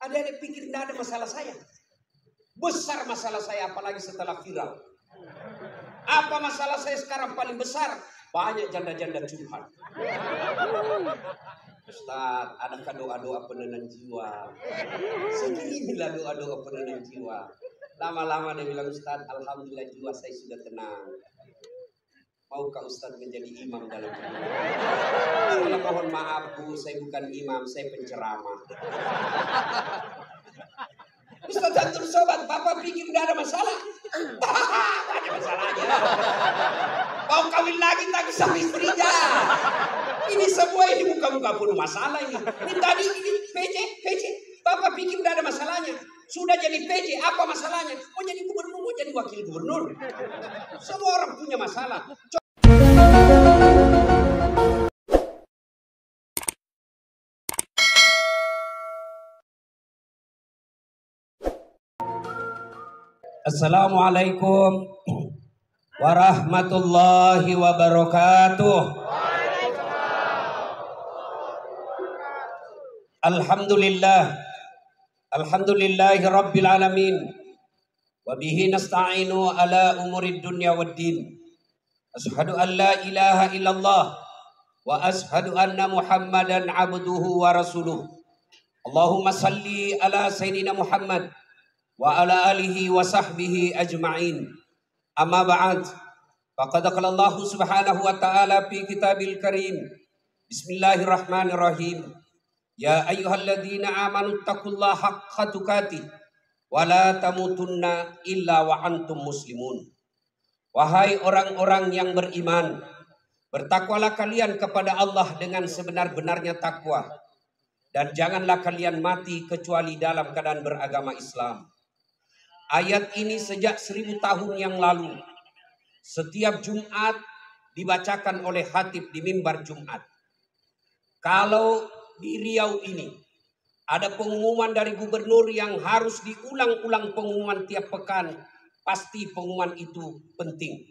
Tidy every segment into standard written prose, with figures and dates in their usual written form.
Adik-adik pikir tidak ada masalah saya. Besar masalah saya, apalagi setelah viral. Apa masalah saya sekarang paling besar? Banyak janda-janda curhat. Ustaz, adakah doa-doa penenang jiwa? Seginilah doa-doa penenang jiwa. Lama-lama dia bilang, Ustaz, alhamdulillah jiwa saya sudah tenang. Maukah Ustaz menjadi imam dalam hidup? Saya mohon maaf Bu, saya bukan imam, saya penceramah. Ustaz Antul Sobat, Bapak pikir tidak ada masalah? Banyak masalahnya. Mau kawin lagi tak sama istrinya. Ini semua ini muka-muka penuh masalah ini. Ini tadi ini PJ. Bapak pikir tidak ada masalahnya. Sudah jadi PJ, apa masalahnya? Mau jadi gubernur, mau jadi wakil gubernur. Semua orang punya masalah. Assalamualaikum warahmatullahi wabarakatuh. Alhamdulillahi rabbil alamin. Wa bihi nasta'inu ala umurid dunya waddin. Ashhadu an la ilaha illallah wa ashhadu anna Muhammadan abduhu wa rasuluh. Allahumma salli ala sayyidina Muhammad wa ala alihi wa sahbihi ajma'in. Amma ba'd. Faqad qala Allah subhanahu wa ta'ala fi kitabil karim. Bismillahirrahmanirrahim. Ya ayyuhalladzina amanu taqullaha haqqa tuqatih wa la tamutunna illa wa antum muslimun. Wahai orang-orang yang beriman, bertakwalah kalian kepada Allah dengan sebenar-benarnya takwa, dan janganlah kalian mati kecuali dalam keadaan beragama Islam. Ayat ini sejak 1000 tahun yang lalu setiap Jumat dibacakan oleh khatib di mimbar Jumat. Kalau di Riau ini ada pengumuman dari gubernur yang harus diulang-ulang pengumuman tiap pekan, pasti pengumuman itu penting.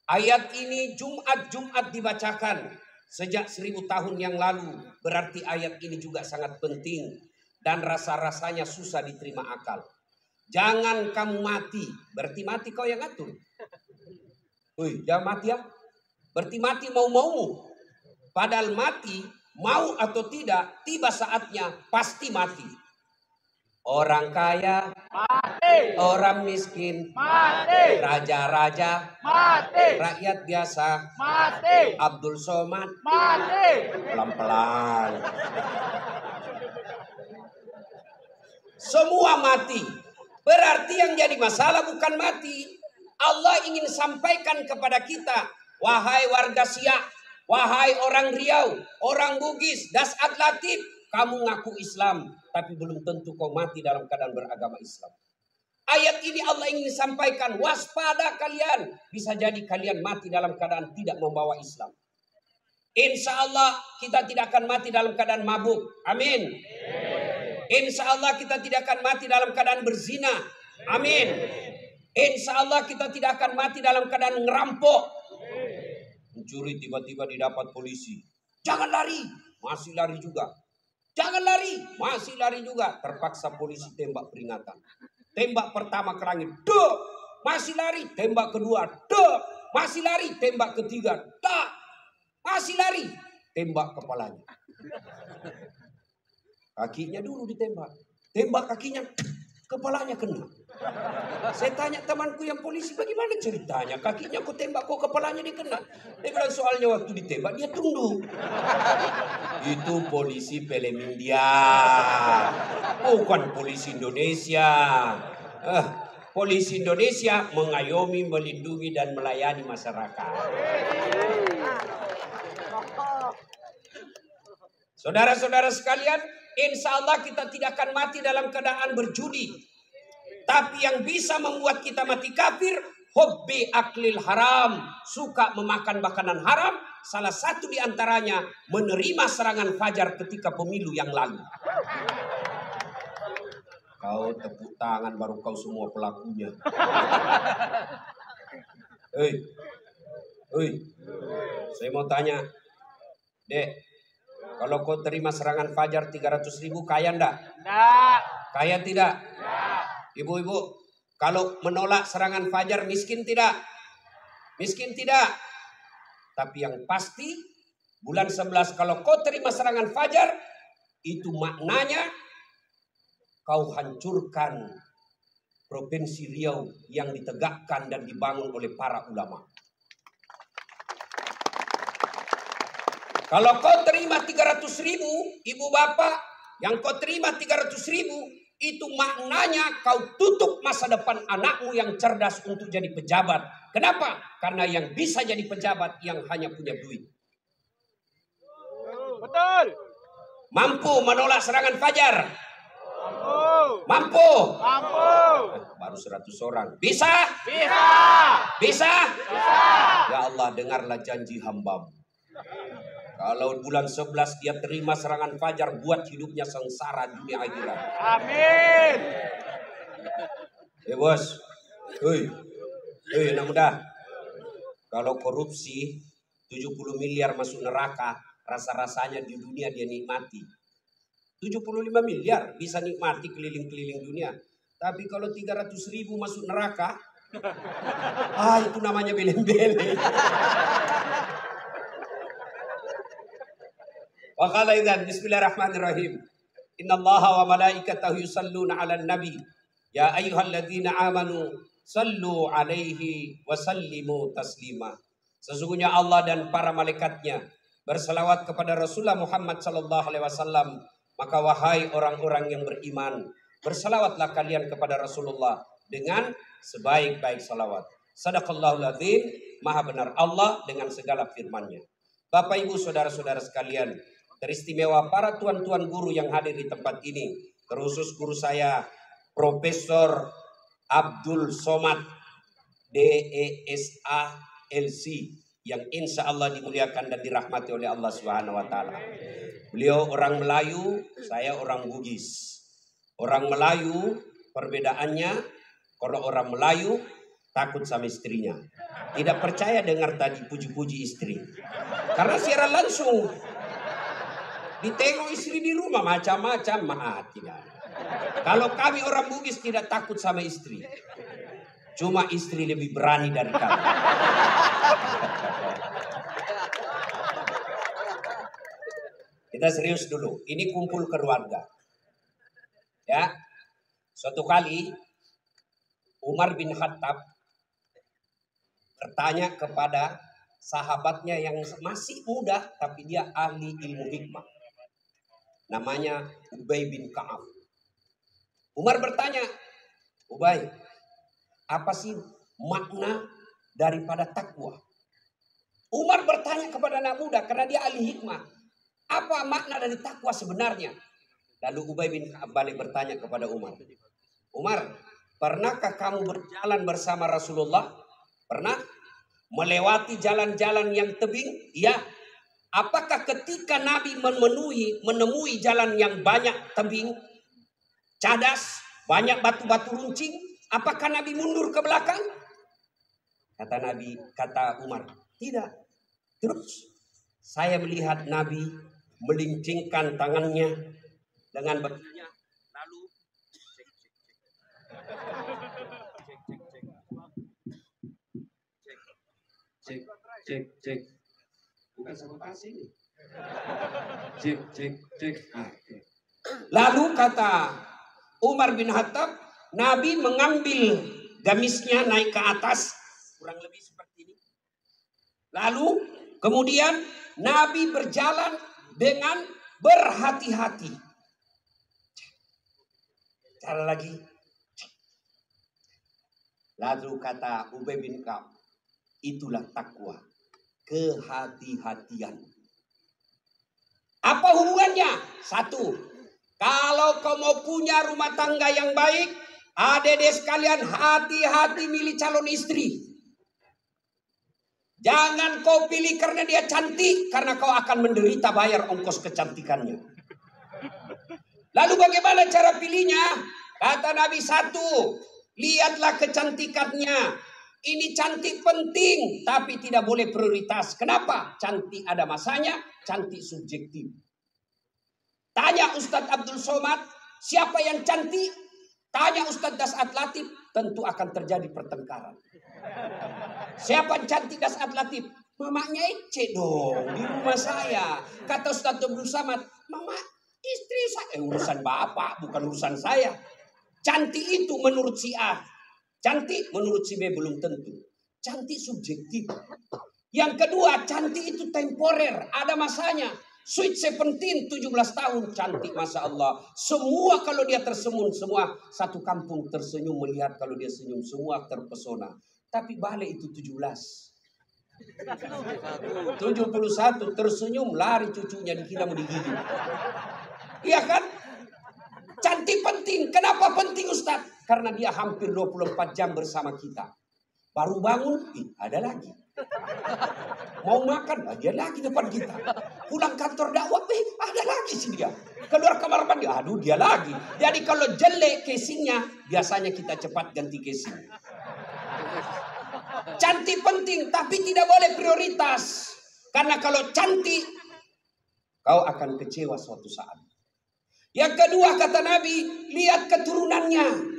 Ayat ini Jumat dibacakan sejak 1000 tahun yang lalu, berarti ayat ini juga sangat penting dan rasa-rasanya susah diterima akal. Jangan kamu mati, berarti mati kau yang atur. Jangan mati ya, berarti mati mau-maumu. Padahal mati, mau atau tidak, tiba saatnya pasti mati. Orang kaya mati, orang miskin mati, raja-raja mati, rakyat biasa mati, Abdul Somad mati. Pelan-pelan. Semua mati. Berarti yang jadi masalah bukan mati. Allah ingin sampaikan kepada kita, wahai warga Siak, wahai orang Riau, orang Bugis, Dasat Latif, kamu ngaku Islam, tapi belum tentu kau mati dalam keadaan beragama Islam. Ayat ini Allah ingin sampaikan, waspada kalian, bisa jadi kalian mati dalam keadaan tidak membawa Islam. Insya Allah kita tidak akan mati dalam keadaan mabuk. Amin. Insya Allah kita tidak akan mati dalam keadaan berzina. Amin. Insya Allah kita tidak akan mati dalam keadaan ngerampok. Mencuri tiba-tiba didapat polisi. Jangan lari. Masih lari juga. Jangan lari. Masih lari juga. Terpaksa polisi tembak peringatan. Tembak pertama ke langit. Duk. Masih lari. Tembak kedua. Duk. Masih lari. Tembak ketiga. Tak. Masih lari. Tembak kepalanya. Kakinya dulu ditembak. Tembak kakinya, kepalanya kena. Saya tanya temanku yang polisi, bagaimana ceritanya? Kakinya kok tembak, kok kepalanya dikena? Dia bilang soalnya waktu ditembak dia tunduk. Itu polisi film India, bukan polisi Indonesia. Polisi Indonesia mengayomi, melindungi dan melayani masyarakat. Saudara-saudara sekalian, insya Allah kita tidak akan mati dalam keadaan berjudi. Tapi yang bisa membuat kita mati kafir, hobbi aklil haram, suka memakan makanan haram. Salah satu di antaranya menerima serangan fajar ketika pemilu yang lalu. Kau tepuk tangan baru kau semua pelakunya. Saya mau tanya, Dek, kalau kau terima serangan fajar 300.000 kaya ndak? Ndak. Kaya tidak? Ibu-ibu, kalau menolak serangan fajar miskin tidak? Miskin tidak. Tapi yang pasti bulan 11 kalau kau terima serangan fajar, itu maknanya kau hancurkan Provinsi Riau yang ditegakkan dan dibangun oleh para ulama. Kalau kau terima 300.000, ibu bapak, yang kau terima 300.000, itu maknanya kau tutup masa depan anakmu yang cerdas untuk jadi pejabat. Kenapa? Karena yang bisa jadi pejabat yang hanya punya duit. Betul. Mampu menolak serangan fajar? Mampu. Mampu? Mampu. Baru 100 orang. Bisa? Bisa. Bisa? Bisa. Ya Allah, dengarlah janji hamba-Mu. Kalau bulan 11 dia terima serangan fajar, buat hidupnya sengsara dunia akhirat. Amin. Bos. Anak muda. Kalau korupsi 70 miliar masuk neraka, rasa-rasanya di dunia dia nikmati. 75 miliar bisa nikmati keliling-keliling dunia. Tapi kalau 300.000 masuk neraka, itu namanya beleng-beleng. Wa qala idzan bismillahirrahmanirrahim. Innallaha wa malaikatahu yusalluna 'alan nabi. Ya ayyuhalladzina amanu sallu 'alaihi wa sallimu taslima. Sesungguhnya Allah dan para malaikatnya berselawat kepada Rasulullah Muhammad sallallahu alaihi wasallam. Maka wahai orang-orang yang beriman, berselawatlah kalian kepada Rasulullah dengan sebaik-baik salawat. Sadaqallahul adzim, maha benar Allah dengan segala firman-Nya. Bapak Ibu saudara-saudara sekalian, teristimewa para tuan-tuan guru yang hadir di tempat ini, terkhusus guru saya Profesor Abdul Somad DESA LC yang insya Allah dimuliakan dan dirahmati oleh Allah Subhanahu wa taala. Beliau orang Melayu, saya orang Bugis. Orang Melayu perbedaannya, kalau orang Melayu takut sama istrinya. Tidak percaya dengar tadi puji-puji istri. Karena siaran langsung. Ditengok istri di rumah macam-macam, tidak. Kalau kami orang Bugis tidak takut sama istri. Cuma istri lebih berani dari kami. Kita serius dulu. Ini kumpul keluarga. Ya. Suatu kali Umar bin Khattab bertanya kepada sahabatnya yang masih muda tapi dia ahli ilmu hikmah. Namanya Ubay bin Ka'ab. Umar bertanya, Ubay, apa sih makna daripada takwa? Umar bertanya kepada anak muda karena dia ahli hikmah. Apa makna dari takwa sebenarnya? Lalu Ubay bin Ka'ab balik bertanya kepada Umar. Umar, pernahkah kamu berjalan bersama Rasulullah? Pernah? Melewati jalan-jalan yang tebing? Ya. Apakah ketika Nabi menemui jalan yang banyak tebing, cadas, banyak batu-batu runcing, apakah Nabi mundur ke belakang? Kata Umar, tidak. Terus saya melihat Nabi melincingkan tangannya dengan bertanya, lalu cek. Bukan sabotase ini. Cek. Lalu kata Umar bin Khattab, Nabi mengambil gamisnya naik ke atas, kurang lebih seperti ini. Lalu kemudian Nabi berjalan dengan berhati-hati. Cara lagi. Lalu kata Ubay bin Ka'ab, itulah takwa, kehati-hatian. Apa hubungannya? Satu, kalau kau mau punya rumah tangga yang baik, adik-adik sekalian hati-hati milih calon istri. Jangan kau pilih karena dia cantik, karena kau akan menderita bayar ongkos kecantikannya. Lalu bagaimana cara pilihnya? Kata Nabi, satu, lihatlah kecantikannya. Ini cantik penting, tapi tidak boleh prioritas. Kenapa? Cantik ada masanya, cantik subjektif. Tanya Ustadz Abdul Somad, siapa yang cantik? Tanya Ustadz Dasat Latif, tentu akan terjadi pertengkaran. Siapa yang cantik Dasat Latif? Mamanya Ece dong, di rumah saya. Kata Ustadz Abdul Samad, mama istri saya. Urusan bapak, bukan urusan saya. Cantik itu menurut si A. Cantik menurut si B belum tentu. Cantik subjektif. Yang kedua, cantik itu temporer. Ada masanya. Sweet 17, 17 tahun. Cantik, Masya Allah. Semua kalau dia tersenyum, semua satu kampung tersenyum melihat kalau dia senyum. Semua terpesona. Tapi balik itu 17. 71 tersenyum, lari cucunya dikira mau digigit. Iya kan? Cantik penting. Kenapa penting Ustaz? Karena dia hampir 24 jam bersama kita. Baru bangun, ada lagi. Mau makan, dia lagi depan kita. Pulang kantor dakwah, ada lagi sih dia. Keluar kamar mandi, aduh dia lagi. Jadi kalau jelek casingnya, biasanya kita cepat ganti casing. Cantik penting, tapi tidak boleh prioritas. Karena kalau cantik, kau akan kecewa suatu saat. Yang kedua kata Nabi, lihat keturunannya.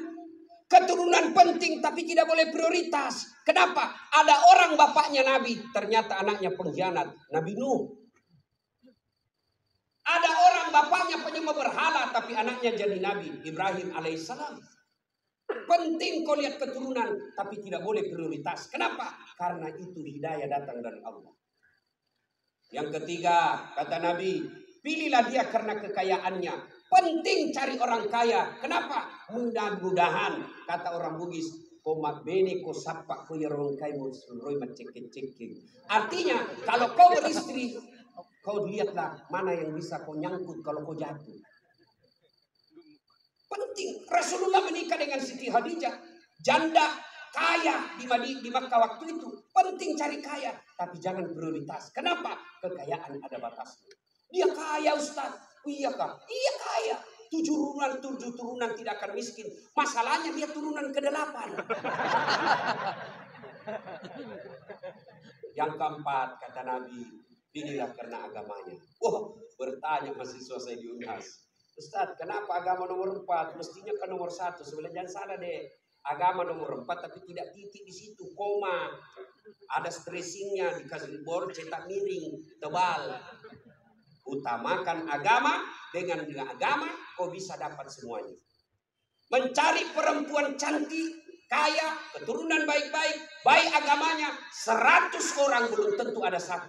Keturunan penting tapi tidak boleh prioritas. Kenapa? Ada orang bapaknya Nabi, ternyata anaknya pengkhianat. Nabi Nuh. Ada orang bapaknya penyembah berhala tapi anaknya jadi Nabi, Ibrahim alaihissalam. Penting kau lihat keturunan tapi tidak boleh prioritas. Kenapa? Karena itu hidayah datang dari Allah. Yang ketiga kata Nabi, pilihlah dia karena kekayaannya. Penting cari orang kaya. Kenapa? Mudah-mudahan kata orang Bugis, komak bene ko sapak ko yarong kai mo roy macek-cek. Artinya kalau kau beristri, kau lihatlah mana yang bisa kau nyangkut kalau kau jatuh. Penting. Rasulullah menikah dengan Siti Khadijah, janda kaya di Makkah waktu itu. Penting cari kaya, tapi jangan prioritas. Kenapa? Kekayaan ada batasnya. Dia kaya Ustaz. Iya kah? Iya kaya. 7 turunan tidak akan miskin. Masalahnya dia turunan ke-8. Yang keempat kata Nabi, pilihlah karena agamanya. Bertanya mahasiswa saya di Unhas, Ustaz, kenapa agama nomor 4? Mestinya ke nomor 1. Sebenarnya jangan salah deh. Agama nomor 4 tapi tidak titik di situ, koma. Ada stressingnya, dikasih bor cetak miring, tebal. Utamakan agama, dengan agama kau bisa dapat semuanya. Mencari perempuan cantik, kaya, keturunan baik-baik, baik agamanya, 100 orang belum tentu ada 1.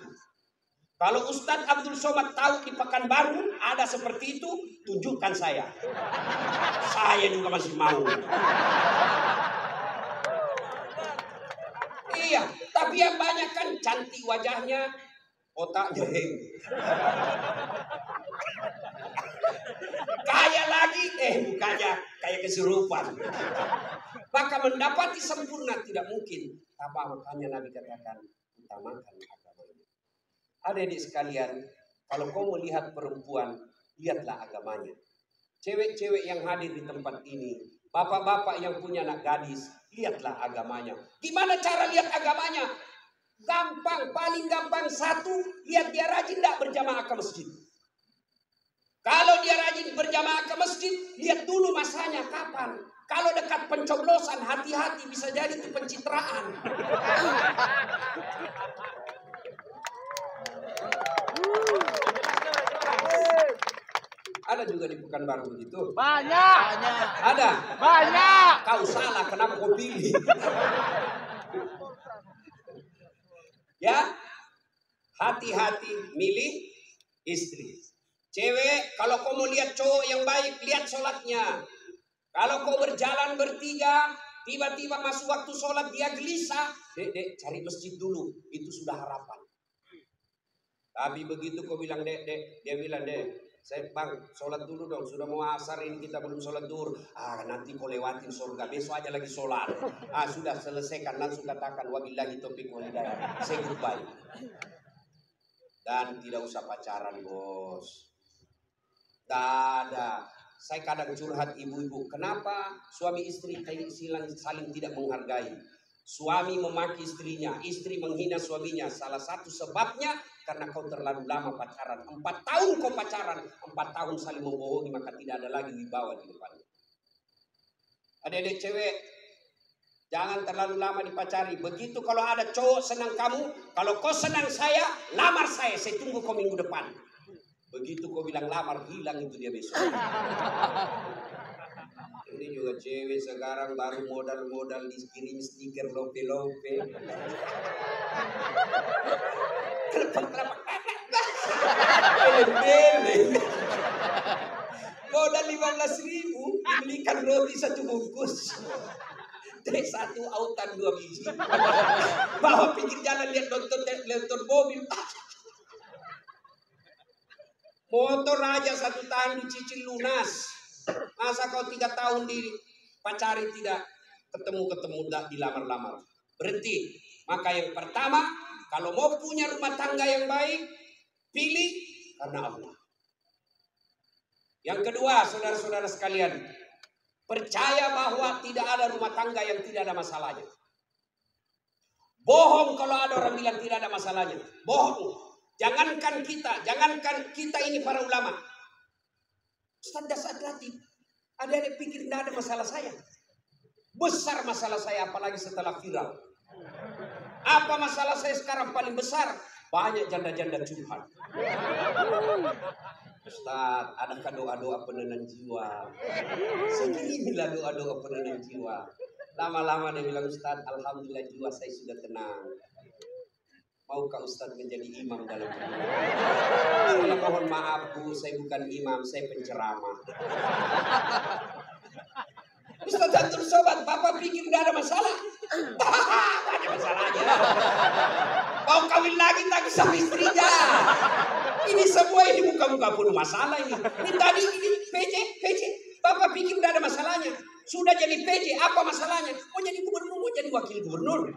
Kalau Ustadz Abdul Somad tahu di Pekanbaru ada seperti itu, tunjukkan saya. Saya juga masih mau. Iya, tapi yang banyak kan cantik wajahnya, otaknya kaya lagi, mukanya kayak kesurupan. Maka mendapati sempurna tidak mungkin. Apa makanya Nabi katakan utamakan agamanya. Adik-adik sekalian, kalau kau melihat perempuan, lihatlah agamanya. Cewek-cewek yang hadir di tempat ini, bapak-bapak yang punya anak gadis, lihatlah agamanya. Gimana cara lihat agamanya? Gampang, paling gampang. 1, lihat dia rajin tidak berjamaah ke masjid. Kalau dia rajin berjamaah ke masjid, lihat dulu masanya kapan. Kalau dekat pencoblosan, hati-hati bisa jadi itu pencitraan. Ada juga di Pekanbaru begitu. Banyak. Ada. Banyak. Kau salah, kenapa kau pilih? Ya, hati-hati milih istri. Cewek, kalau kau mau lihat cowok yang baik, lihat sholatnya. Kalau kau berjalan bertiga, tiba-tiba masuk waktu sholat dia gelisah, dek, cari masjid dulu, itu sudah harapan. Tapi begitu kau bilang dek, dia bilang dek, saya bang sholat dulu dong, sudah mau asar ini kita belum sholat duhur. Nanti kau lewatin surga, besok aja lagi sholat. Sudah selesaikan, langsung katakan wabillahi taufiq wal hidayah, say goodbye. Dan tidak usah pacaran bos. Ada. Saya kadang curhat ibu-ibu, kenapa suami istri saling tidak menghargai? Suami memaki istrinya, istri menghina suaminya. Salah satu sebabnya karena kau terlalu lama pacaran. 4 tahun kau pacaran, 4 tahun saling membohongi, maka tidak ada lagi wibawa di depannya. Adik-adik cewek, jangan terlalu lama dipacari. Begitu kalau ada cowok senang kamu, kalau kau senang saya, lamar saya tunggu kau minggu depan. Begitu kau bilang lamar, hilang itu dia besok. Ini juga cewek sekarang baru modal-modal dikirim stiker lope-lope. Kelepek-kelepek. Modal 15.000, dibelikan roti 1 bungkus. Teh 1 autan 2 biji. Bawa pinggir jalan lihat nonton mobil. Motor aja 1 tahun dicicil lunas. Masa kau 3 tahun dipacari tidak ketemu tidak dilamar-lamar. Berhenti. Maka yang pertama, kalau mau punya rumah tangga yang baik, pilih karena Allah. Yang kedua, saudara-saudara sekalian, percaya bahwa tidak ada rumah tangga yang tidak ada masalahnya. Bohong kalau ada orang bilang tidak ada masalahnya. Bohong. Jangankan kita ini para ulama. Ustaz Dasat-Latif, ada pikir tidak ada masalah saya. Besar masalah saya, apalagi setelah viral. Apa masalah saya sekarang paling besar? Banyak janda-janda curhat. Ustaz, adakah doa-doa penenang jiwa? Sekirimilah doa-doa penenang jiwa. Lama-lama dia bilang, Ustaz, alhamdulillah jiwa saya sudah tenang. Maukah Ustaz menjadi imam dalam hidup? Saya mohon maaf Bu, saya bukan imam, saya penceramah. Ustaz Antur Sobat, Bapak pikir tidak ada masalah? Banyak masalahnya. Mau kawin lagi tak sama istrinya. Ini semua ini muka-muka penuh masalah ini. Ini tadi ini PJ. Bapak pikir tidak ada masalahnya. Sudah jadi PJ, apa masalahnya? Mau jadi gubernur, mau jadi wakil gubernur.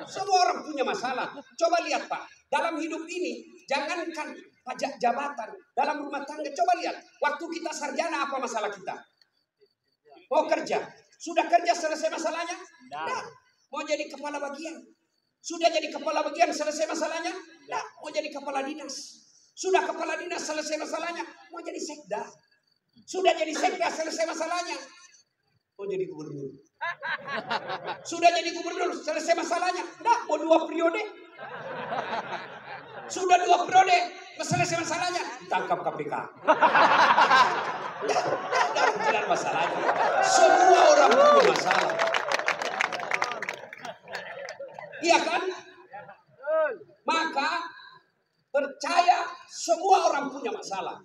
Semua orang punya masalah. Coba lihat Pak, dalam hidup ini, jangankan pajak jabatan, dalam rumah tangga, coba lihat. Waktu kita sarjana, apa masalah kita? Mau kerja. Sudah kerja selesai masalahnya? Tidak. Mau jadi kepala bagian. Sudah jadi kepala bagian selesai masalahnya? Tidak. Mau jadi kepala dinas. Sudah kepala dinas selesai masalahnya? Mau jadi sekda. Sudah jadi sekda selesai masalahnya? Mau jadi gubernur. Sudah jadi gubernur selesai masalahnya? Tidak. Mau 2 periode. Sudah 2 periode selesai masalahnya? Tangkap KPK. Tidak masalahnya. Semua orang punya masalah. Iya kan? Maka percaya semua orang punya masalah.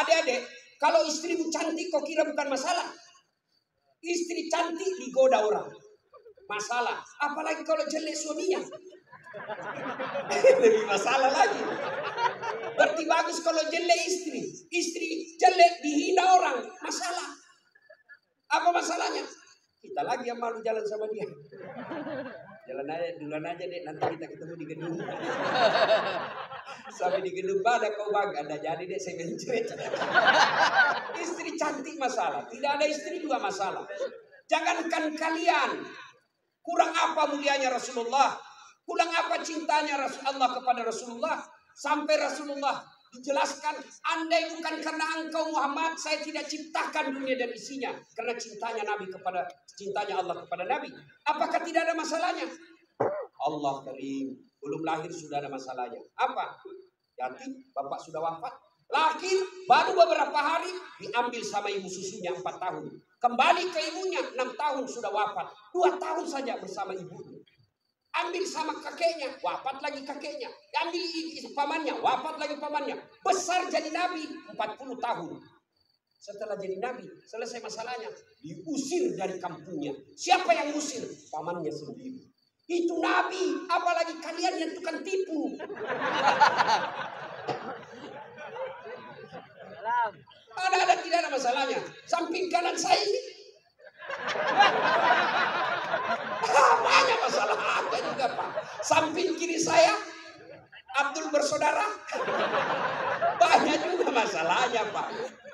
Adik-adik, kalau istrimu cantik kau kira bukan masalah? Istri cantik digoda orang, masalah. Apalagi kalau jelek suaminya, lebih masalah lagi. Berarti bagus kalau jelek istri jelek dihina orang, masalah. Apa masalahnya? Kita lagi yang malu jalan sama dia. Jalan aja, duluan aja deh, nanti kita ketemu di gedung. Sampai di gedung pada kau bangga, ada jadi deh saya mencret. Istri cantik masalah, tidak ada istri juga masalah. Jangankan kalian, kurang apa mulianya Rasulullah, kurang apa cintanya Rasulullah kepada Rasulullah, sampai Rasulullah dijelaskan, andai bukan karena engkau Muhammad, saya tidak ciptakan dunia dan isinya. Karena cintanya Allah kepada Nabi. Apakah tidak ada masalahnya? Allah Karim, belum lahir sudah ada masalahnya. Apa? Yatim, bapak sudah wafat. Lahir, baru beberapa hari diambil sama ibu susunya 4 tahun. Kembali ke ibunya 6 tahun sudah wafat. 2 tahun saja bersama ibunya. Ambil sama kakeknya, wafat lagi kakeknya. Ambil pamannya, wafat lagi pamannya. Besar jadi nabi 40 tahun. Setelah jadi nabi, selesai masalahnya. Diusir dari kampungnya. Siapa yang usir? Pamannya sendiri. Itu nabi, apalagi kalian yang tukang tipu. Ada tidak ada masalahnya. Samping kanan saya ini. Banyak masalah ada juga Pak. Samping kiri saya Abdul bersaudara. Banyak juga masalahnya Pak.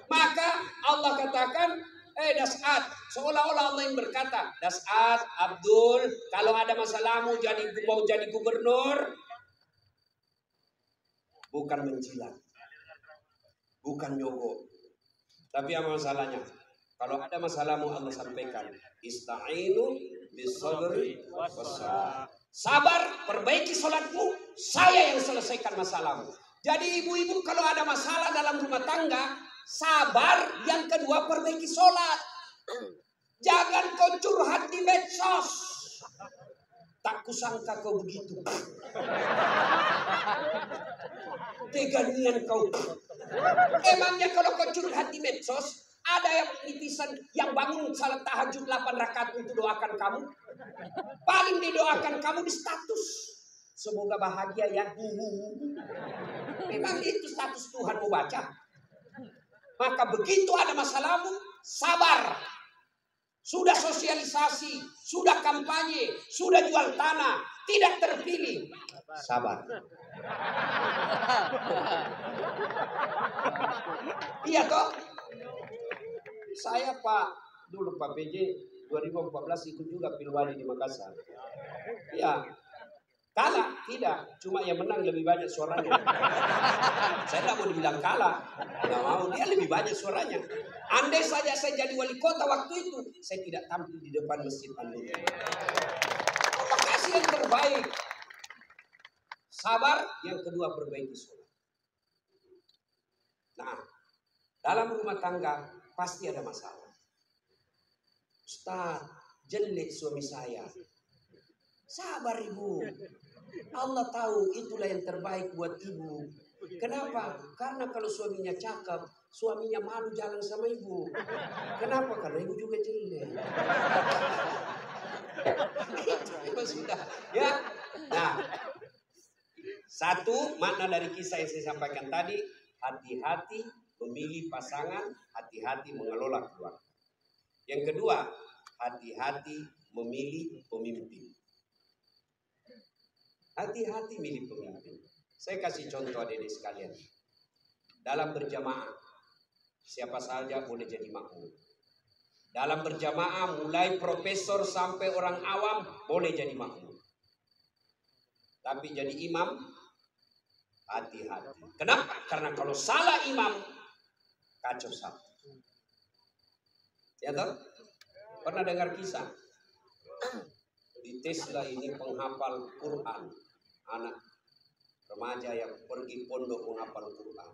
Maka Allah katakan, Das'at, seolah-olah Allah yang berkata, Das'at, Abdul, kalau ada masalahmu mau jadi gubernur, bukan menjilat, bukan nyogok. Tapi apa masalahnya? Kalau ada masalahmu Allah sampaikan, ista'inu bisabri wassalah. Sabar, perbaiki sholatmu, saya yang selesaikan masalahmu. Jadi ibu-ibu kalau ada masalah dalam rumah tangga, sabar. Yang kedua, perbaiki sholat. Jangan kau curhat di medsos. Tak kusangka kau begitu. Teganian kau. Emangnya kalau kau curhat di medsos, ada yang netizen yang bangun salat tahajud 8 rakaat untuk doakan kamu? Paling didoakan kamu di status. Semoga bahagia ya. Memang itu status Tuhan mau baca. Maka begitu ada masalahmu, sabar. Sudah sosialisasi, sudah kampanye, sudah jual tanah, tidak terpilih. Sabar. Iya toh? Saya dulu Pak PJ 2014 ikut juga pilwali di Makassar. Ya, kalah tidak, cuma yang menang lebih banyak suaranya. Saya tidak mau dibilang kalah, nggak mau, dia lebih banyak suaranya. Andai saja saya jadi wali kota waktu itu, saya tidak tampil di depan masjid Anda. Terima kasih yang terbaik. Sabar, yang kedua perbaiki sholat. Nah, dalam rumah tangga pasti ada masalah. Ustaz, jelek suami saya. Sabar ibu. Allah tahu itulah yang terbaik buat ibu. Kenapa? Karena kalau suaminya cakep, suaminya malu jalan sama ibu. Kenapa? Karena ibu juga jelek. Itu sudah. Ya. Nah, satu makna dari kisah yang saya sampaikan tadi, hati-hati memilih pasangan, hati-hati mengelola keluarga. Yang kedua, hati-hati memilih pemimpin. Hati-hati milih pemimpin. Saya kasih contoh adik-adik sekalian. Dalam berjamaah, siapa saja boleh jadi makmum. Dalam berjamaah, mulai profesor sampai orang awam boleh jadi makmum. Tapi jadi imam, hati-hati. Kenapa? Karena kalau salah imam, kacau satu. Ya toh? Pernah dengar kisah? Di Tesla ini penghafal Quran. Anak remaja yang pergi pondok menghafal Quran.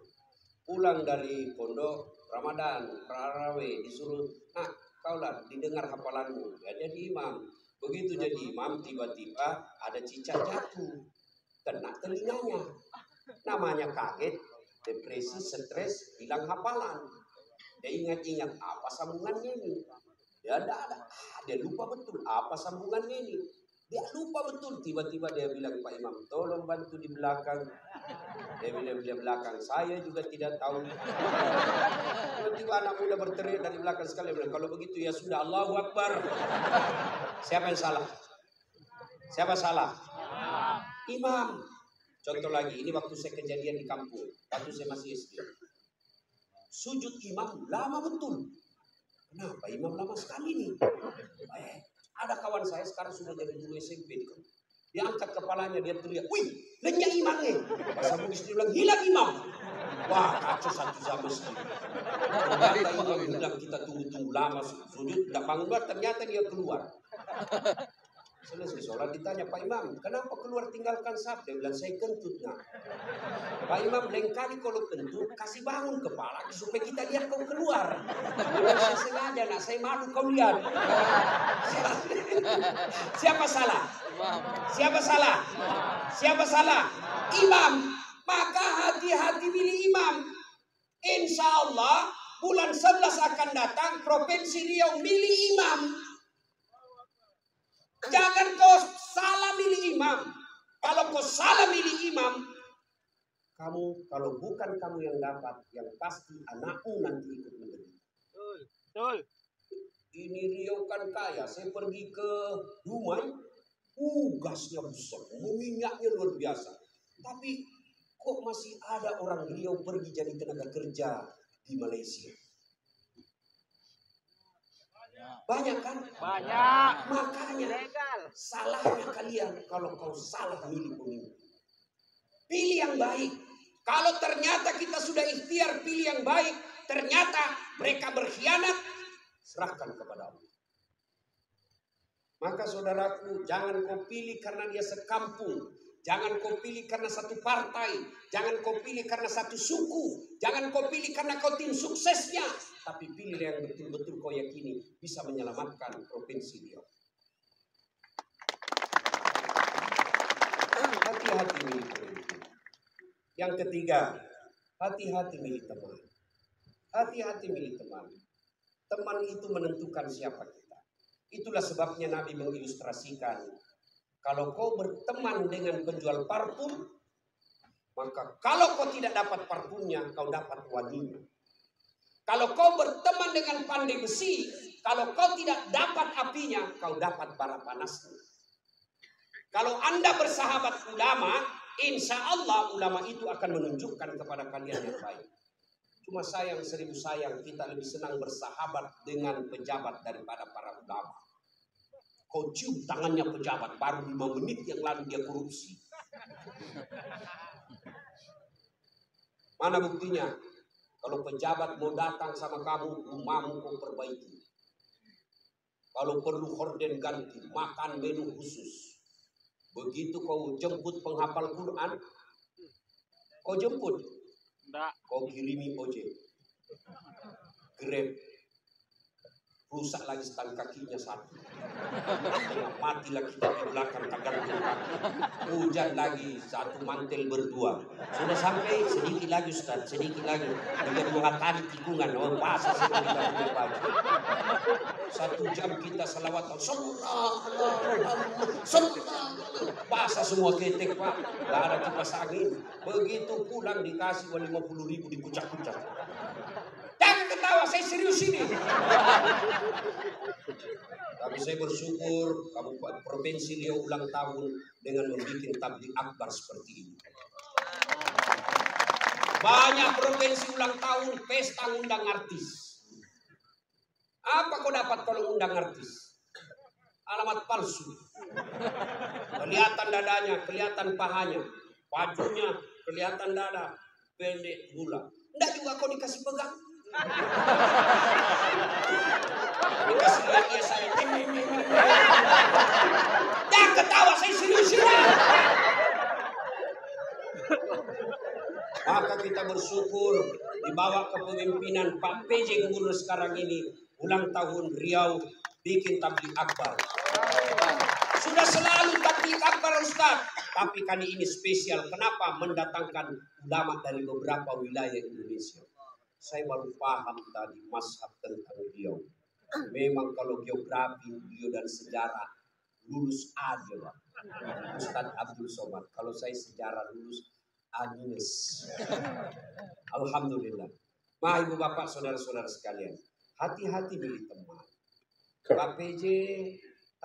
Pulang dari pondok Ramadan, Tarawih, disuruh, nah kaulah didengar hafalanmu. Ya, jadi imam. Begitu jadi imam, tiba-tiba ada cicak jatuh. Kena telinganya. Namanya kaget, depresi, stres, hilang hafalan. Dia ingat-ingat apa sambungannya ini. Dia ada. Dia lupa betul apa sambungannya ini. Dia lupa betul. Tiba-tiba dia bilang, Pak Imam, tolong bantu di belakang. Dia bilang di belakang. Saya juga tidak tahu. Tiba-tiba anak muda berteriak dari belakang sekali. Bilang, kalau begitu ya sudah, Allahu Akbar. Siapa yang salah? Siapa salah? Imam. Contoh lagi, ini waktu saya kejadian di kampung. Waktu saya masih SD. Sujud imam lama betul. Kenapa imam lama sekali nih? Ada kawan saya sekarang sudah jadi guru SMP. Dia angkat kepalanya, dia teriak, wih, lenyap imamnya. Bahasa Bugis dia bilang, hilang imam. Wah, kacau satu zaman sekali. Ternyata imam bilang, kita tunggu-tunggu lama sujud, tidak bangun, ternyata dia keluar. Selesai sholat ditanya, Pak Imam, kenapa keluar tinggalkan saf? Dia bilang, saya kentut. Nah, Pak Imam, lain kali kalau kentut, kasih bangun kepala supaya kita lihat kau keluar. Saya sengaja, nak, saya malu kau lihat. Siapa salah? Siapa salah? Siapa salah? Imam. Maka hati-hati pilih imam. Insya Allah bulan 11 akan datang Provinsi Riau milih imam. Jangan kau salah milih imam. Kalau kau salah milih imam, kamu kalau bukan kamu yang dapat, yang pasti anakmu nanti ikut menderita. Betul. Ini Riau kan kaya. Saya pergi ke Dumai, gasnya besar, minyaknya luar biasa. Tapi kok masih ada orang Riau pergi jadi tenaga kerja di Malaysia? Banyak kan? Banyak. Makanya Legal. salahnya kalian kalau kau salah milih pemimpin. Pilih yang baik. Kalau ternyata kita sudah ikhtiar pilih yang baik, ternyata mereka berkhianat, serahkan kepada Allah. Maka saudaraku, jangan kau pilih karena dia sekampung. Jangan kau pilih karena satu partai. Jangan kau pilih karena satu suku. Jangan kau pilih karena kau tim suksesnya. Tapi pilih yang betul-betul kau yakini bisa menyelamatkan provinsi dia. Hati-hati milih pemimpin. Yang ketiga, hati-hati milih teman. Hati-hati milih teman. Teman itu menentukan siapa kita. Itulah sebabnya Nabi mengilustrasikan, kalau kau berteman dengan penjual parfum, maka kalau kau tidak dapat parfumnya, kau dapat wanginya. Kalau kau berteman dengan pandai besi, kalau kau tidak dapat apinya, kau dapat bara panasnya. Kalau Anda bersahabat ulama, insya Allah ulama itu akan menunjukkan kepada kalian yang baik. Cuma sayang, seribu sayang, kita lebih senang bersahabat dengan pejabat daripada para ulama. Kau cium tangannya pejabat, baru 5 menit yang lalu dia korupsi. Mana buktinya? Kalau pejabat mau datang sama kamu, rumahmu kau perbaiki. Kalau perlu horden ganti, makan menu khusus. Begitu kau jemput penghafal Quran, kau jemput. Enggak. Kau kirimi ojek, Grab, rusak lagi setang kakinya satu, mati lagi kita di belakang tergantung kaki, hujan lagi satu mantel berdua, sudah sampai sedikit lagi Ustaz, sedikit lagi, dengan mengatakan tikungan, oh basah sekali kita punya baju, 1 jam kita selawatan, basah semua ketek Pak, gak ada kipas angin, begitu pulang dikasih 50.000 dikucak-kucak. Jangan ketawa, saya serius ini. Tapi saya bersyukur Kabupaten Provinsi Riau ulang tahun dengan membuat tabligh akbar seperti ini. Banyak provinsi ulang tahun pesta undang artis. Apa kau dapat kalau undang artis? Alamat palsu. Kelihatan dadanya, kelihatan pahanya, bajunya kelihatan dada, pendek gula. Enggak juga kau dikasih pegang. Dikasih lihat dia saya. Jangan ketawa, saya serius ini. Maka kita bersyukur dibawa kepemimpinan Pak PJ Gubernur sekarang ini ulang tahun Riau bikin tabligh akbar. Sudah selalu tabligh akbar Ustaz, tapi kali ini spesial. Kenapa? Mendatangkan ulama dari beberapa wilayah Indonesia. Saya baru paham tadi mazhab tentang Riau. Memang kalau geografi, beliau dan sejarah lulus aja Pak. Ustaz Abdul Somad. Kalau saya sejarah lulus Agnes. Alhamdulillah. Ma ibu bapak saudara-saudara sekalian, hati-hati milih teman. Pak PJ,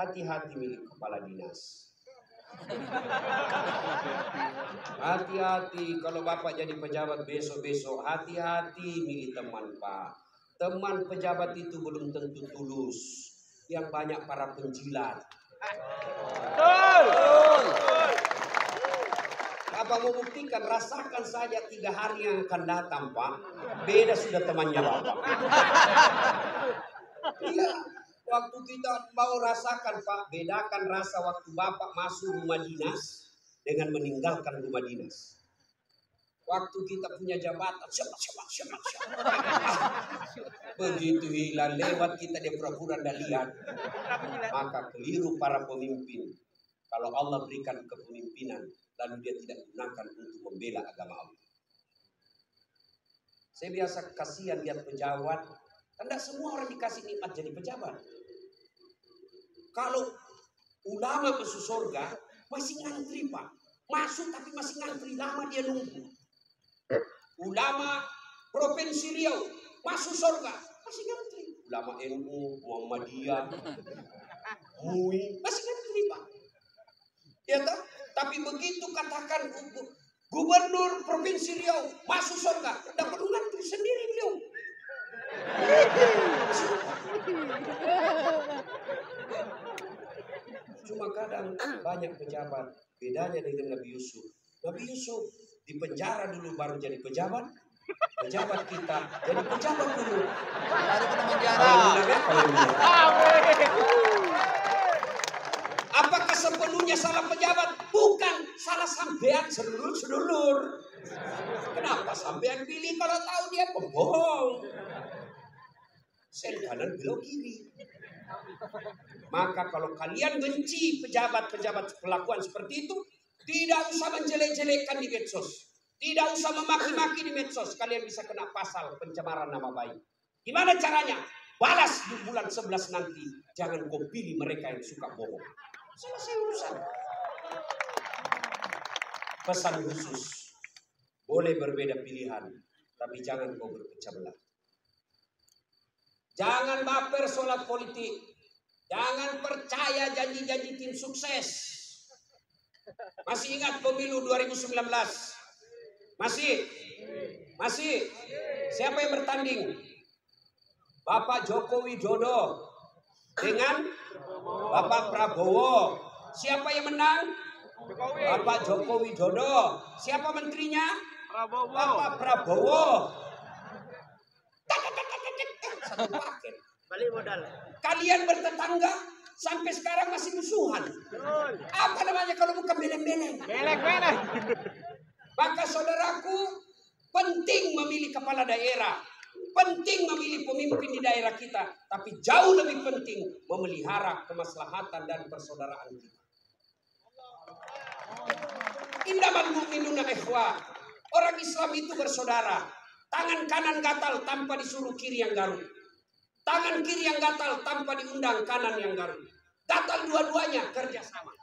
hati-hati milih kepala dinas. Hati-hati kalau bapak jadi pejabat besok-besok, hati-hati milih teman Pak. Teman pejabat itu belum tentu tulus. Yang banyak para penjilat. Apa mau buktikan? Rasakan saja 3 hari yang akan datang Pak. Beda sudah temannya Bapak. Iya. Waktu kita mau rasakan Pak, bedakan rasa waktu Bapak masuk rumah dinas dengan meninggalkan rumah dinas. Waktu kita punya jabatan, siapa. Begitu hilang lewat kita dia pura-pura tidak lihat. Maka keliru para pemimpin. Kalau Allah berikan kepemimpinan, lalu dia tidak gunakan untuk membela agama Allah. Saya biasa kasihan lihat pejabat, tidak semua orang dikasih nikmat jadi pejabat. Kalau ulama masuk surga, masih ngantri Pak. Masuk tapi masih ngantri, lama dia nunggu. Ulama Provinsi Riau, masuk surga, masih ngantri. Ulama NU, Muhammadiyah, MUI, masih ngantri Pak. Ya tak? Tapi begitu katakan Gubernur Provinsi Riau, masuk surga, tidak perlu ngantri sendiri beliau. Cuma kadang banyak pejabat bedanya dengan Nabi Yusuf. Nabi Yusuf Di penjara dulu baru jadi pejabat. Pejabat kita jadi pejabat dulu. Baru kena penjara. Apakah sepenuhnya salah pejabat? Bukan, salah sampean sedulur-sedulur. Kenapa sampean pilih kalau tahu dia pembohong? Sen kanan belok kiri. Maka kalau kalian benci pejabat-pejabat kelakuan seperti itu, tidak usah menjelek-jelekkan di medsos. Tidak usah memaki-maki di medsos. Kalian bisa kena pasal pencemaran nama baik. Gimana caranya? Balas di bulan 11 nanti. Jangan kau pilih mereka yang suka bohong. Selesai urusan. Pesan khusus. Boleh berbeda pilihan. Tapi jangan kau berpecah belah. Jangan baper sholat politik. Jangan percaya janji-janji tim sukses. Masih ingat pemilu 2019? Masih. Siapa yang bertanding? Bapak Joko Widodo dengan Bapak Prabowo. Siapa yang menang? Bapak Joko Widodo. Siapa menterinya? Bapak Prabowo. Satu paket. Balik modal. Kalian bertetangga sampai sekarang masih musuhan. Apa namanya kalau bukan beleng-beleng? Beleng. Maka saudaraku, penting memilih kepala daerah. Penting memilih pemimpin di daerah kita. Tapi jauh lebih penting memelihara kemaslahatan dan persaudaraan kita. Innamal mu'minuna ikhwah. Orang Islam itu bersaudara. Tangan kanan gatal tanpa disuruh kiri yang garuk. Tangan kiri yang gatal tanpa diundang kanan yang garuk. Gatal dua-duanya kerjasama.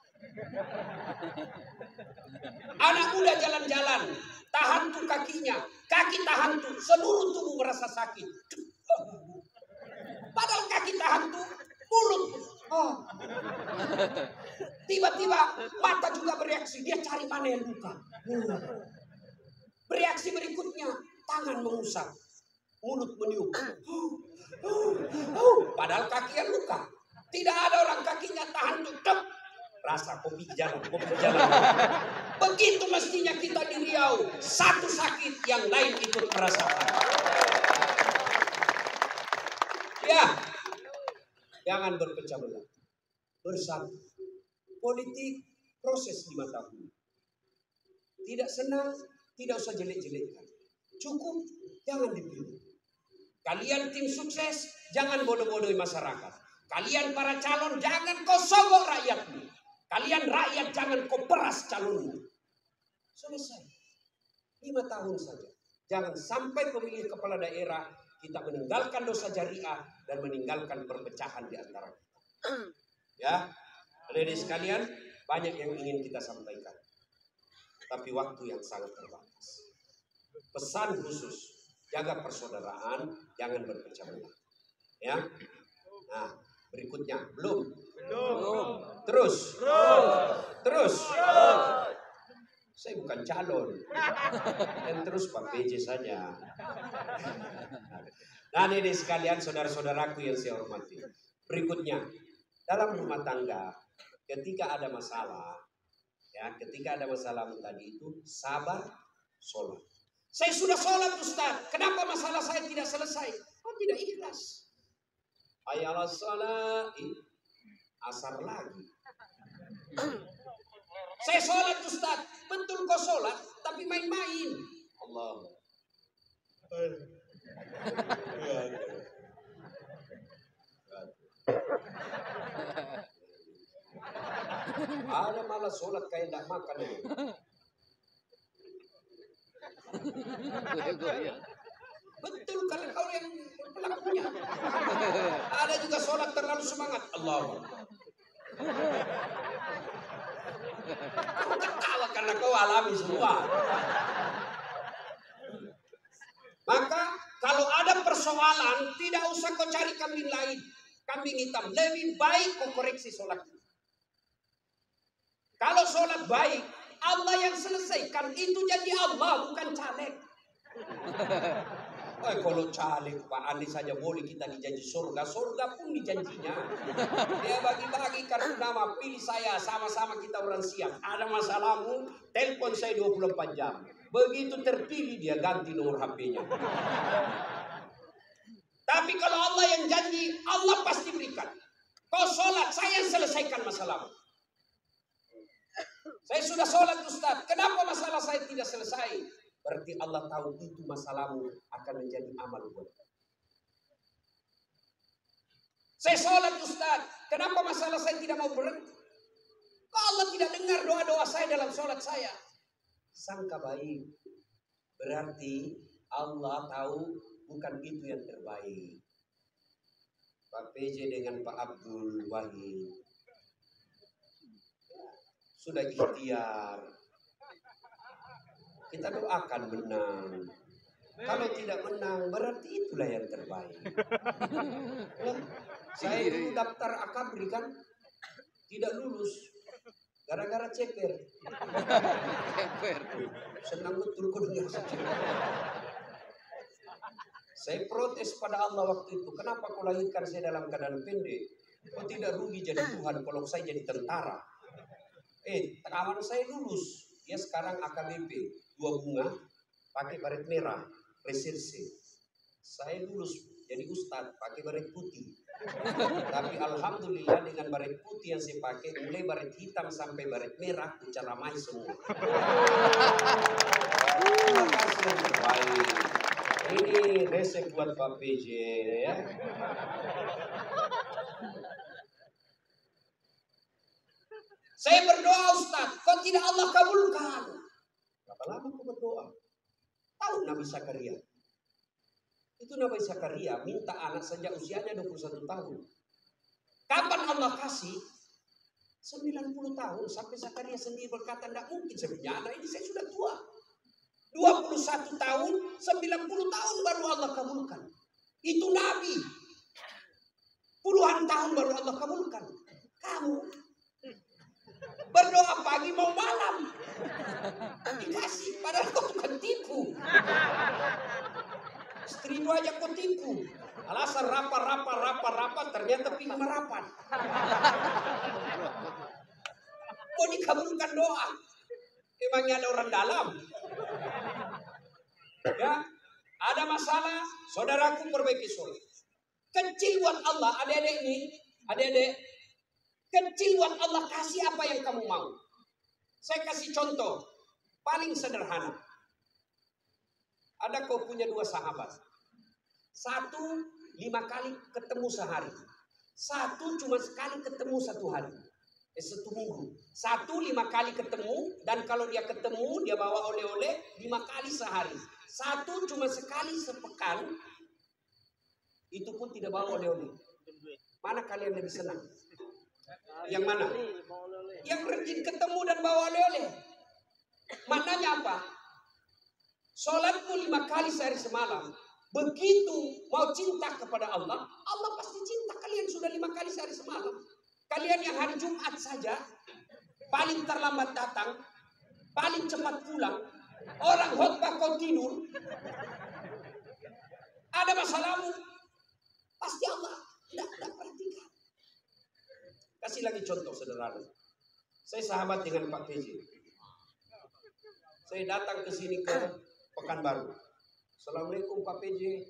Anak muda jalan-jalan, tahan tuh kakinya, kaki tahan tuh, seluruh tubuh merasa sakit. Padahal kaki tahan tuh, mulut. Tiba-tiba mata juga bereaksi, dia cari mana yang luka. Bereaksi berikutnya, tangan mengusap, mulut meniup. Padahal kaki yang luka. Tidak ada orang kakinya tahan tuh. Rasa kopi jalan. Begitu mestinya kita di Riau. Satu sakit, yang lain ikut merasakan. Ya, jangan berpecah belah. Bersatu. Politik proses 5 tahun. Tidak senang, tidak usah jelek-jelekkan. Cukup, jangan dipilih. Kalian tim sukses, jangan bodoh-bodohi masyarakat. Kalian para calon, jangan kau sogok rakyatmu. Kalian rakyat, jangan kau peras calonmu. Selesai. 5 tahun saja. Jangan sampai pemilih kepala daerah kita meninggalkan dosa jariah dan meninggalkan perpecahan di antara kita. Ya, adik-adik sekalian, banyak yang ingin kita sampaikan. Tapi waktu yang sangat terbatas. Pesan khusus, jaga persaudaraan, jangan berpecah belah. Ya. Nah, berikutnya belum. Terus. Saya bukan calon. Dan terus Pak PJ saja. Nah, ini sekalian saudara-saudaraku yang saya hormati. Berikutnya, dalam rumah tangga, ketika ada masalah, tadi itu sabar, sholat. Saya sudah sholat Ustaz, kenapa masalah saya tidak selesai? Oh, tidak ikhlas. Ayalah sholat, asar lagi. Saya sholat Ustaz, betul kau sholat, tapi main-main. Allah. Ada malah sholat kayak tidak makan. Betul kalau kau yang pelakunya. Ada juga sholat terlalu semangat. Allah. Kau ketawa karena kau alami semua. Maka kalau ada persoalan, tidak usah kau cari kambing lain, kambing hitam. Lebih baik kau koreksi sholat. Kalau sholat baik, Allah yang selesaikan. Itu janji Allah, bukan caleg. Kalau caleg Pak Andi saja boleh kita dijanji surga. Surga pun dijanjinya. Dia bagi-bagi kartu nama, pilih saya, sama-sama kita orang siap. Ada masalahmu, telepon saya 24 jam. Begitu terpilih dia ganti nomor HP-nya. Tapi kalau Allah yang janji, Allah pasti berikan. Kau sholat, saya yang selesaikan masalahmu. Saya sudah sholat Ustaz, kenapa masalah saya tidak selesai? Berarti Allah tahu itu masalahmu akan menjadi amal buat. Saya sholat Ustaz, kenapa masalah saya tidak mau berhenti? Kok Allah tidak dengar doa-doa saya dalam sholat saya? Sangka baik, berarti Allah tahu bukan itu yang terbaik. Pak PJ dengan Pak Abdul Wahid sudah ikhtiar. Kita doakan menang. Kalau tidak menang, berarti itulah yang terbaik. Ya, saya dulu daftar akabri kan, tidak lulus. Gara-gara ceper. Senang betul kau dengar. Saya protes pada Allah waktu itu. Kenapa kau lahirkan saya dalam keadaan pendek? Kau tidak rugi jadi Tuhan kalau saya jadi tentara. Kawan saya lulus. Dia sekarang AKBP. 2 bunga. Pakai baret merah. Reserse. Saya lulus jadi ustadz. Pakai baret putih. Tapi alhamdulillah dengan baret putih yang saya pakai. Mulai baret hitam sampai baret merah. Kucaramai semua. Terima kasih yang terbaik. Ini resep buat Pak PJ ya. Saya berdoa Ustaz, kok tidak Allah kabulkan? Berapa lama kau berdoa? Tahu Nabi Zakaria? Itu Nabi Zakaria minta anak sejak usianya 21 tahun. Kapan Allah kasih? 90 tahun sampai Zakaria sendiri berkata, tidak mungkin saya punya anak ini, saya sudah tua. 21 tahun, 90 tahun baru Allah kabulkan. Itu Nabi. Puluhan tahun baru Allah kabulkan. Kamu berdoa pagi mau malam. Dikasih, padahal kau tukang tipu. Istrimu aja kau tipu. Alasan rapat, ternyata pilih merapat. Kau dikabulkan doa. Emangnya ada orang dalam? Ya, ada masalah, saudaraku perbaiki sholat. Kecil buat Allah, adik-adik, kecil buat Allah, kasih apa yang kamu mau. Saya kasih contoh, paling sederhana. Ada kau punya 2 sahabat. 1 5 kali ketemu sehari. 1 cuma sekali ketemu 1 hari. 1 minggu. 1 5 kali ketemu, dan kalau dia ketemu, dia bawa oleh-oleh 5 kali sehari. 1 cuma sekali sepekan, itu pun tidak bawa oleh-oleh. Mana kalian lebih senang? Yang mana? Yang rajin ketemu dan bawa oleh-oleh. Maknanya apa? Sholatmu 5 kali sehari semalam. Begitu mau cinta kepada Allah, Allah pasti cinta kalian sudah 5 kali sehari semalam. Kalian yang hari Jumat saja, paling terlambat datang, paling cepat pulang, orang khotbah kau tidur, ada masalahmu, pasti Allah tidak perhatikan. Kasih lagi contoh sederhana. Saya sahabat dengan Pak PJ. Saya datang ke sini ke Pekanbaru. Assalamualaikum Pak PJ,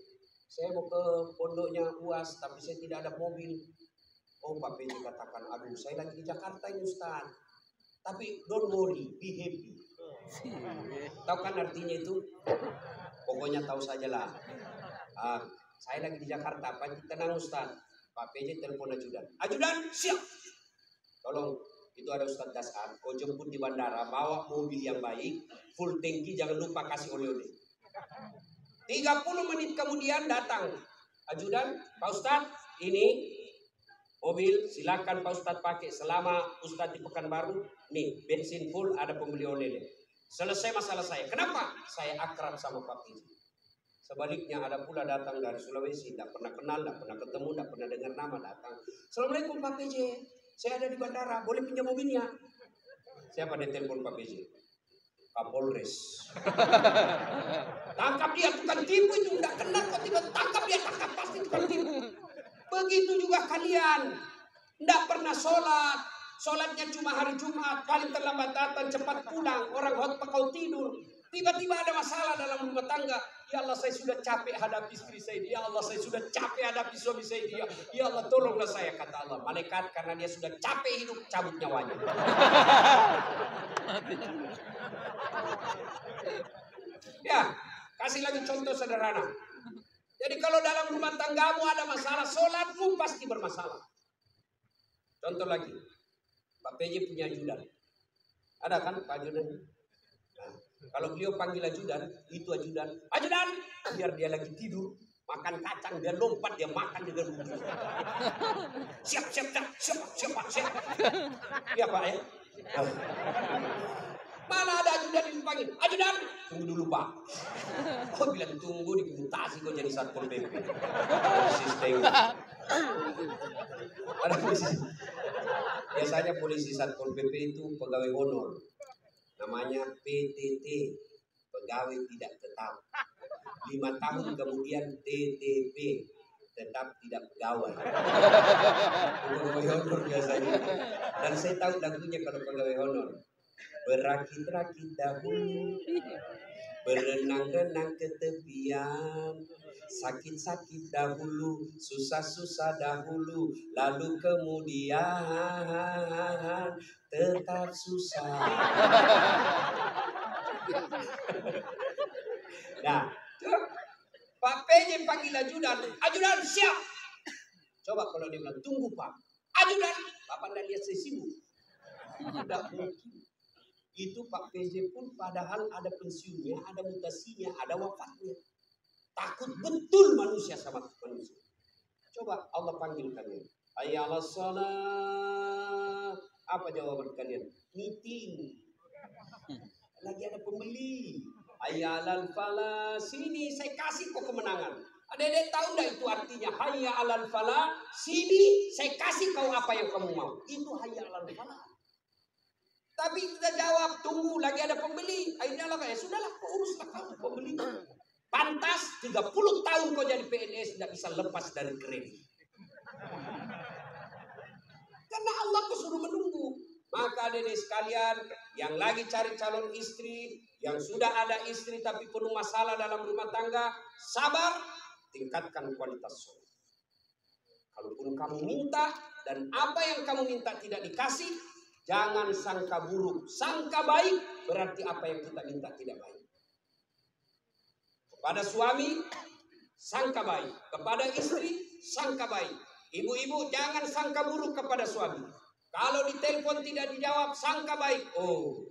saya mau ke pondoknya UAS, tapi saya tidak ada mobil. Oh Pak PJ katakan, aduh saya lagi di Jakarta ini Ustaz. Tapi don't worry, be happy. Tahu kan artinya itu? Pokoknya tahu sajalah. Saya lagi di Jakarta, Pak tenang Ustaz. Pak PJ telepon ajudan. Ajudan siap. Tolong, itu ada Ustaz Dasar. Kau jemput di bandara, bawa mobil yang baik, full tangki, jangan lupa kasih oleh-oleh. 30 menit kemudian datang ajudan, Pak Ustaz, ini mobil silakan Pak Ustadz pakai selama Ustadz di Pekanbaru. Nih bensin full, ada pembeli oleh-oleh. Selesai masalah saya. Kenapa? Saya akrab sama Pak PJ. Sebaliknya ada pula datang dari Sulawesi, tidak pernah kenal, tidak pernah ketemu, tidak pernah dengar nama, datang. Assalamualaikum Pak PJ, saya ada di bandara, boleh pinjam mobilnya? Siapa yang telepon Pak PJ? Kapolres. Tangkap dia, tukang tipu itu, tidak kenal kok tiba tangkap dia, tangkap pasti tukang tipu. Begitu juga kalian, tidak pernah sholat, sholatnya cuma hari Jumat, paling terlambat datang, cepat pulang, orang khotbah kau tidur. Tiba-tiba ada masalah dalam rumah tangga. Ya Allah, saya sudah capek hadapi istri saya. Ya Allah, saya sudah capek hadapi suami saya. Ya Allah, tolonglah saya, kata Allah. Malaikat karena dia sudah capek hidup, cabut nyawanya. Ya, kasih lagi contoh sederhana. Jadi kalau dalam rumah tanggamu ada masalah, sholatmu pasti bermasalah. Contoh lagi, Pak PJ punya ajudan. Ada kan Pak ajudan? Nah, kalau beliau panggil ajudan, itu ajudan, ajudan, biar dia lagi tidur, makan kacang, dia lompat, dia makan dengan bumbu. Siap. Iya Pak ya. Mana ada ajudan yang dipanggil, ajudan, tunggu dulu Pak. Oh bilang tunggu, dimutasi kok jadi Satpol PP. Sistem. Ada polisi. Biasanya polisi Satpol PP itu pegawai honor. Namanya PTT, pegawai tidak tetap. 5 tahun kemudian TTP, tetap tidak pegawai. Pegawai honor biasanya. Dan saya tahu lagunya kalau pegawai honor. Berakit-rakit dahulu, berenang-renang ke tepian, sakit-sakit dahulu, susah-susah dahulu, lalu kemudian tetap susah. Nah, Pak PJ panggil ajudan, ajudan siap. Coba kalau dia bilang tunggu Pak, ajudan, Bapak anda lihat saya sibuk. Tidak mungkin. Itu Pak PJ pun padahal ada pensiunnya, ada mutasinya, ada wafatnya. Takut betul manusia sama manusia. Coba Allah panggil kalian. Hayya 'alas shalah. Apa jawaban kalian? Meeting. Lagi ada pembeli. Hayya 'alal falah. Sini saya kasih kok kemenangan. Adik-adik tahu enggak itu artinya? Hayya 'alal falah. Sini saya kasih kau apa yang kamu mau. Itu hayya 'alal falah. Tapi kita jawab, tunggu lagi ada pembeli. Akhirnya lah kayak sudahlah, kau uruslah kamu pembeli. Pantas 30 tahun kau jadi PNS tidak bisa lepas dari kredit. Karena Allah kesuruh menunggu. Maka adik sekalian yang lagi cari calon istri, yang sudah ada istri tapi penuh masalah dalam rumah tangga, sabar, tingkatkan kualitas sholat. Kalaupun kamu minta dan apa yang kamu minta tidak dikasih, jangan sangka buruk, sangka baik, berarti apa yang kita minta tidak baik. Kepada suami, sangka baik. Kepada istri, sangka baik. Ibu-ibu jangan sangka buruk kepada suami. Kalau ditelepon tidak dijawab, sangka baik. Oh,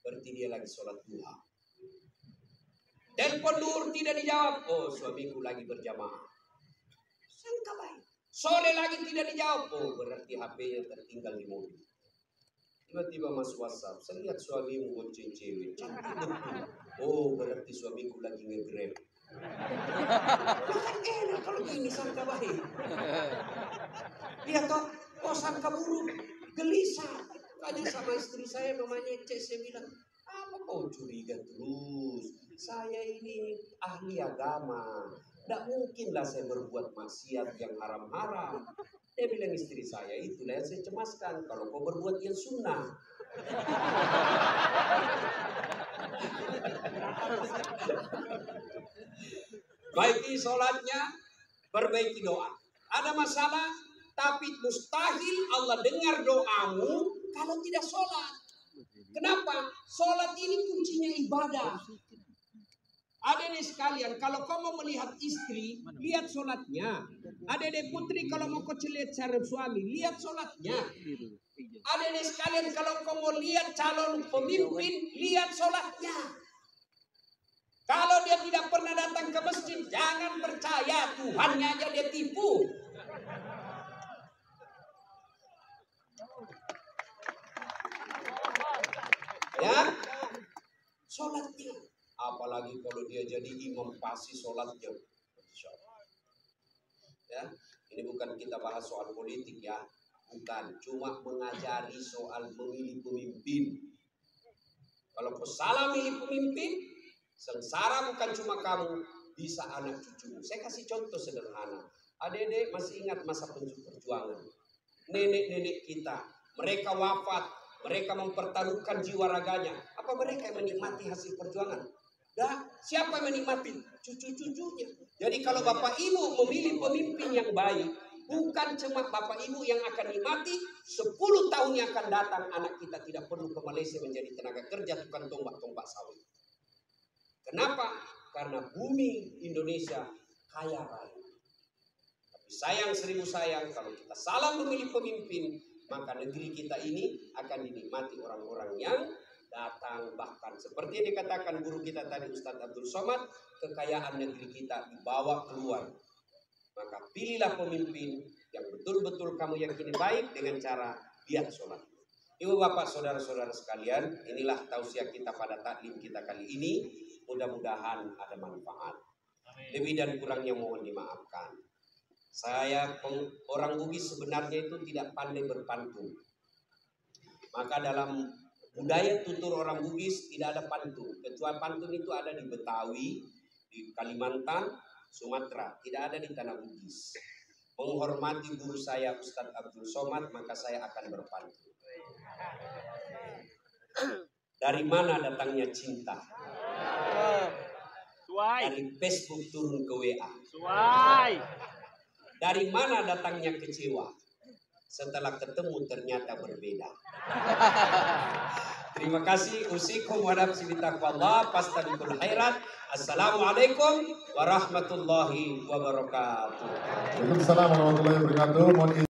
berarti dia lagi sholat duha. Telepon duhur tidak dijawab. Oh, suamiku lagi berjamaah. Sangka baik. Sore lagi tidak dijawab. Oh, berarti HP-nya tertinggal di mobil. Tiba-tiba masuk WhatsApp, saya lihat suamimu bonceng cewek, cantik betul. Oh, berarti suamiku lagi nge-grab. Kan enak kalau ini sangka baik. Lihat toh, oh sangka buruk, gelisah. Tanya sama istri saya, namanya Cek, saya bilang, apa kau curiga terus? Saya ini ahli agama. Tidak mungkinlah saya berbuat maksiat yang haram-haram. Dia bilang istri saya, itulah yang saya cemaskan. Kalau kau berbuat yang sunnah. Baiki sholatnya, perbaiki doa. Ada masalah, tapi mustahil Allah dengar doamu kalau tidak sholat. Kenapa? Sholat ini kuncinya ibadah. Adik-adik sekalian, kalau kau mau melihat istri, lihat sholatnya. Adik-adik putri, kalau mau kau lihat cara suami, lihat sholatnya. Adik-adik sekalian, kalau kau mau lihat calon pemimpin, lihat sholatnya. Kalau dia tidak pernah datang ke masjid, jangan percaya, Tuhannya aja dia tipu. Ya, sholatnya. Apalagi kalau dia jadi imam pasti sholatnya. Ya, ini bukan kita bahas soal politik ya, bukan, cuma mengajari soal memilih pemimpin. Kalau kau salah milih pemimpin, sengsara bukan cuma kamu, bisa anak cucumu. Saya kasih contoh sederhana. Adik-adik masih ingat masa perjuangan. Nenek-nenek kita, mereka wafat, Mereka mempertaruhkan jiwa raganya. Apa mereka yang menikmati hasil perjuangan? Nah, siapa yang menikmati? Cucu-cucunya. Jadi kalau Bapak Ibu memilih pemimpin yang baik, bukan cuma Bapak Ibu yang akan nikmati, 10 tahun yang akan datang anak kita tidak perlu ke Malaysia menjadi tenaga kerja tukang tombak-tombak sawit. Kenapa? Karena bumi Indonesia kaya raya. Tapi sayang 1000 sayang kalau kita salah memilih pemimpin, maka negeri kita ini akan dinikmati orang-orang yang datang. Bahkan seperti yang dikatakan guru kita tadi Ustadz Abdul Somad, kekayaan negeri kita dibawa keluar. Maka pilihlah pemimpin yang betul-betul kamu yakini baik dengan cara dia sholat. Ibu bapak saudara-saudara sekalian, inilah tausiah kita pada taklim kita kali ini. Mudah-mudahan ada manfaat. Lebih dan kurangnya mohon dimaafkan. Saya orang Bugis sebenarnya itu tidak pandai berpantun. Maka dalam budaya tutur orang Bugis tidak ada pantun. Kecuali pantun itu ada di Betawi, di Kalimantan, Sumatera. Tidak ada di tanah Bugis. Menghormati guru saya Ustadz Abdul Somad, maka saya akan berpantun. Dari mana datangnya cinta? Dari Facebook turun ke WA. Dari mana datangnya kecewa? Setelah ketemu ternyata berbeda. Terima kasih. Usikum wa nafsi bitaqwallah fastabiqul khairat. Assalamualaikum warahmatullahi wabarakatuh. Waalaikumsalam warahmatullahi wabarakatuh.